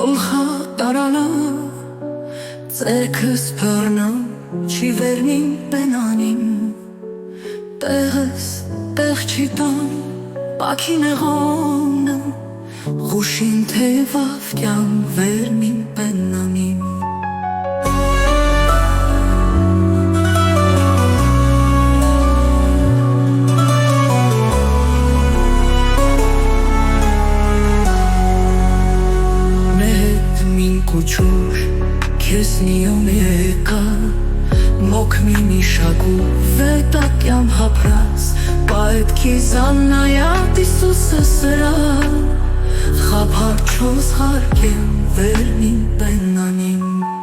գլխա տարանա ձերքս բռնա չի վերնին բենանին տեղս տեղ չի տան պակին եղոնը խուշին թևավ կյան վերնին բենանին Կուչուր քեզ նիոն եկա մոք մի միշակու վետակյամ հապրած պայտքի զաննայատ Իսուսը սրա խապար չոզ հարկեմ վերնին բենանին